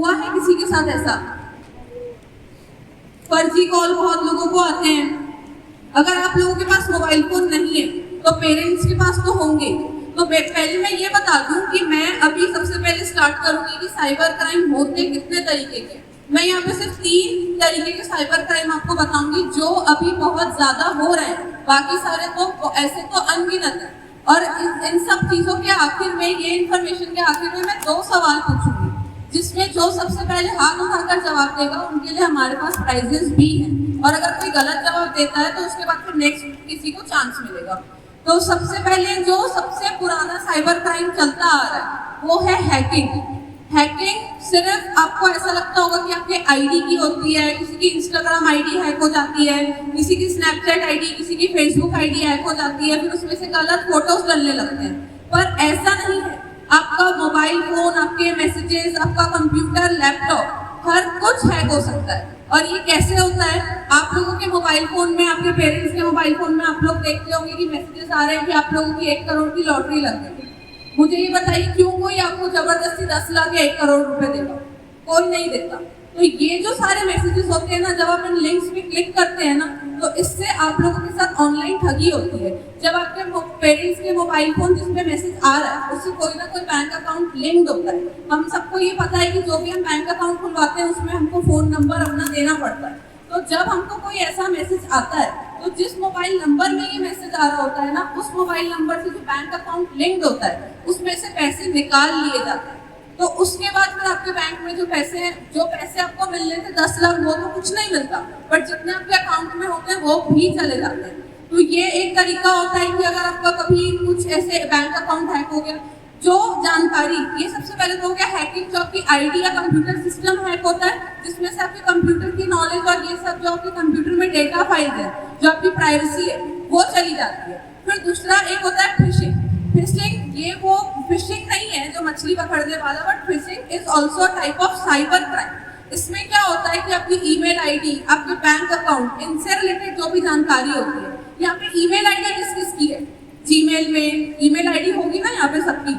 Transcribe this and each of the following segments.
हुआ है किसी के साथ ऐसा? फर्जी कॉल बहुत लोगों को आते हैं। अगर आप लोगों के पास मोबाइल फोन नहीं है तो पेरेंट्स के पास तो होंगे। तो पहले मैं ये बता दूं कि मैं अभी सबसे पहले स्टार्ट करूंगी कि साइबर क्राइम होते कितने तरीके के। मैं यहाँ पे सिर्फ 3 तरीके के साइबर क्राइम आपको बताऊंगी जो अभी बहुत ज्यादा हो रहे हैं, बाकी सारे तो ऐसे तो अनगिनत है। और इन सब चीजों के आखिर में, ये इन्फॉर्मेशन के आखिर में मैं 2 सवाल पूछूंगी, जिसमें जो सबसे पहले हाथ उठाकर जवाब देगा उनके लिए हमारे पास प्राइजेस भी हैं। और अगर कोई गलत जवाब देता है तो उसके बाद फिर नेक्स्ट किसी को चांस मिलेगा। तो सबसे पहले जो सबसे पुराना साइबर क्राइम चलता आ रहा है वो है हैकिंग। हैकिंग सिर्फ आपको ऐसा लगता होगा कि आपके आईडी की होती है, किसी की इंस्टाग्राम आईडी हैक हो जाती है, किसी की स्नैपचैट आईडी, किसी की फेसबुक आईडी हैक हो जाती है, फिर उसमें से गलत फोटोज डलने लगते हैं। पर ऐसा नहीं है। आपका मोबाइल फोन, आपके मैसेजेस, आपका कंप्यूटर, लैपटॉप, हर कुछ हैक हो सकता है। और ये कैसे होता है? आप लोगों के मोबाइल फोन में, आपके पेरेंट्स के मोबाइल फोन में आप लोग देखते होंगे कि मैसेजेस आ रहे हैं कि आप लोगों की 1 करोड़ की लॉटरी लग गई। मुझे ये बताइए क्यों कोई आपको जबरदस्ती 10 लाख या 1 करोड़ रुपए देगा? कोई नहीं देता। तो ये जो सारे मैसेजेस होते हैं ना, जब आप इन लिंक्स पे क्लिक करते हैं ना, तो इससे आप लोगों के साथ ऑनलाइन ठगी होती है। जब आपके पेरेंट्स के मोबाइल फोन जिसमें मैसेज आ रहा है उससे कोई ना कोई बैंक अकाउंट लिंक्ड होता है। हम सबको ये पता है कि जो भी हम बैंक अकाउंट खुलवाते हैं उसमें हमको फोन नंबर अपना देना पड़ता है। तो जब हमको कोई ऐसा मैसेज आता है तो जिस मोबाइल नंबर में ये मैसेज आ रहा होता है ना, उस मोबाइल नंबर से जो बैंक अकाउंट लिंक्ड होता है उसमें से पैसे निकाल लिए जाते हैं। तो उसके बाद फिर आपके बैंक में जो पैसे हैं, जो पैसे आपको मिलने थे 10 लाख, वो तो कुछ नहीं मिलता, पर जितने आपके अकाउंट में होते हैं वो भी चले जाते हैं। तो ये एक तरीका होता है कि अगर आपका कभी कुछ ऐसे बैंक अकाउंट हैक हो गया, जो जानकारी, ये सबसे पहले तो हो गया हैकिंग, जो आपकी आईडी या कंप्यूटर सिस्टम हैक होता है, जिसमें से आपके कंप्यूटर की नॉलेज और ये सब जो आपके कंप्यूटर में डेटा फाइल है, जो आपकी प्राइवेसी है, वो चली जाती है। फिर दूसरा एक होता है फिशिंग। फिशिंग, ये वो फिशिंग नहीं है जो मछली पकड़ने वाला, but fishing is also type of cyber crime. इसमें क्या होता है कि आपकी ईमेल आईडी, आपके बैंक अकाउंट, इनसे रिलेटेड जो भी जानकारी होती है, यहाँ पे ईमेल आईडी किस किस की है? जीमेल में ईमेल आईडी होगी ना यहाँ पे सबकी।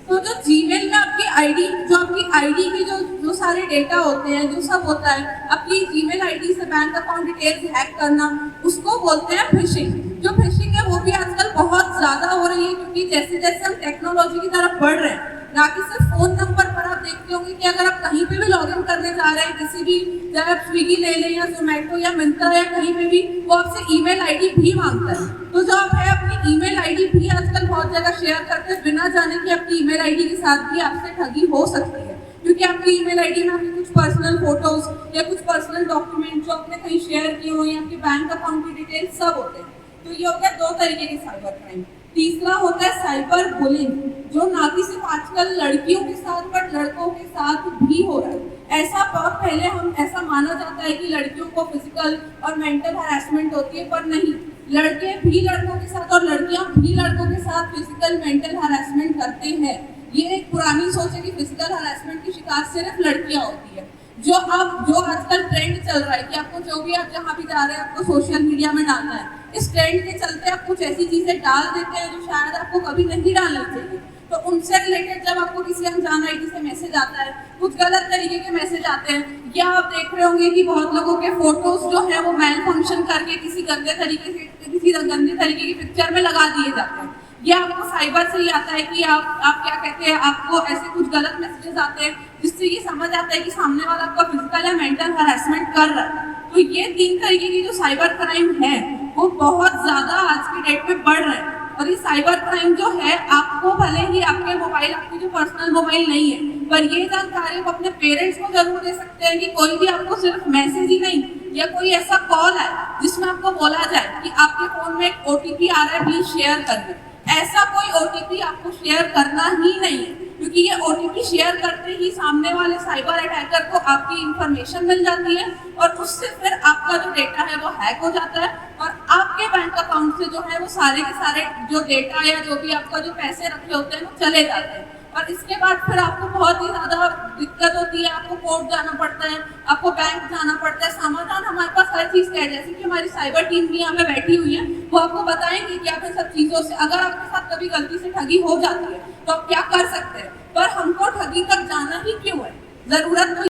तो जो जीमेल में आपकी आईडी, जो आपकी आईडी के जो सारे डेटा होते हैं, जो सब होता है, आपकी जीमेल आईडी से बैंक अकाउंट डिटेल्स हैक करना, उसको बोलते हैं फिशिंग। जो फिशिंग है वो भी आजकल बहुत ज्यादा हो रही है, क्योंकि जैसे जैसे हम टेक्नोलॉजी की तरफ बढ़ रहे हैं, ना कि सिर्फ फोन नंबर पर आप देखते होंगे कि अगर आप कहीं पे भी लॉग इन करने जा रहे हैं, किसी भी, चाहे आप स्विगी ले लें या जोमेटो या मिंत्रा या कहीं पे भी, वो आपसे ईमेल आईडी भी मांगता है। तो जो आप है अपनी ईमेल आईडी भी आजकल बहुत जगह शेयर करते हैं, बिना जाने कि आपकी ईमेल आईडी के साथ भी आपसे ठगी हो सकती है, क्योंकि आपकी ईमेल आईडी में आपके कुछ पर्सनल फोटोज या कुछ पर्सनल डॉक्यूमेंट जो आपने कहीं शेयर किए हो, या आपके बैंक अकाउंट की डिटेल्स सब होते हैं। तो ये हो गया 2 तरीके के साइबर क्राइम। तीसरा होता है साइबर बुलिंग, जो ना कि सिर्फ आजकल लड़कियों के साथ बट लड़कों के साथ भी हो रहा है। ऐसा बहुत पहले हम ऐसा माना जाता है कि लड़कियों को फिजिकल और मेंटल हैरेसमेंट होती है, पर नहीं, लड़के भी लड़कों के साथ और लड़कियां भी लड़कों के साथ फिजिकल मेंटल हैरेसमेंट करते हैं। ये एक पुरानी सोच है कि फिजिकल हैरेसमेंट की शिकार सिर्फ लड़कियां होती है। जो आजकल ट्रेंड चल रहा है कि आपको जो भी, आप जहाँ भी जा रहे हैं आपको सोशल मीडिया में डालना है, इस ट्रेंड के चलते आप कुछ ऐसी चीजें डाल देते हैं जो शायद आपको कभी नहीं डालनी चाहिए। तो उनसे रिलेटेड जब आपको किसी अनजान आईडी से मैसेज आता है, कुछ गलत तरीके के मैसेज आते हैं, या आप देख रहे होंगे कि बहुत लोगों के फोटोज जो है वो मैल फंक्शन करके किसी गंदे तरीके की पिक्चर में लगा दिए जाते हैं। या आपको साइबर से ही आता है कि आप क्या कहते हैं, आपको ऐसे कुछ गलत मैसेजेस आते हैं जिससे ये समझ आता है कि सामने वाला आपका फिजिकल या मेंटल हैरेसमेंट कर रहा है। तो ये 3 तरीके की जो साइबर क्राइम है वो बहुत ज्यादा आज की डेट में बढ़ रहे हैं। और ये साइबर क्राइम जो है, आपको भले ही आपके मोबाइल, आपकी जो पर्सनल मोबाइल नहीं है, पर ये जानकारी आप अपने पेरेंट्स को जरूर दे सकते हैं कि कोई भी आपको सिर्फ मैसेज ही नहीं या कोई ऐसा कॉल है जिसमें आपको बोला जाए कि आपके फोन में एक ओटीपी आ रहा है, प्लीज शेयर कर दे। ऐसा कोई ओटीपी आपको शेयर करना ही नहीं है, क्योंकि ये ओटीपी शेयर करते ही सामने वाले साइबर अटैकर को आपकी इंफॉर्मेशन मिल जाती है और उससे फिर आपका जो डेटा है वो हैक हो जाता है और आपके बैंक अकाउंट से जो है वो सारे के सारे जो डेटा या जो भी आपका जो पैसे रखे होते हैं वो चले जाते हैं। और इसके बाद फिर आपको बहुत ही ज्यादा दिक्कत होती है, आपको कोर्ट जाना पड़ता है, आपको बैंक जाना पड़ता है। समाधान हमारे पास हर चीज का है, जैसे कि हमारी साइबर टीम भी यहाँ पे बैठी हुई है, वो आपको बताएंगे कि आप इन सब चीजों से, अगर आपके साथ कभी गलती से ठगी हो जाती है तो आप क्या कर सकते हैं, पर हमको ठगी तक जाना ही क्यों है, जरूरत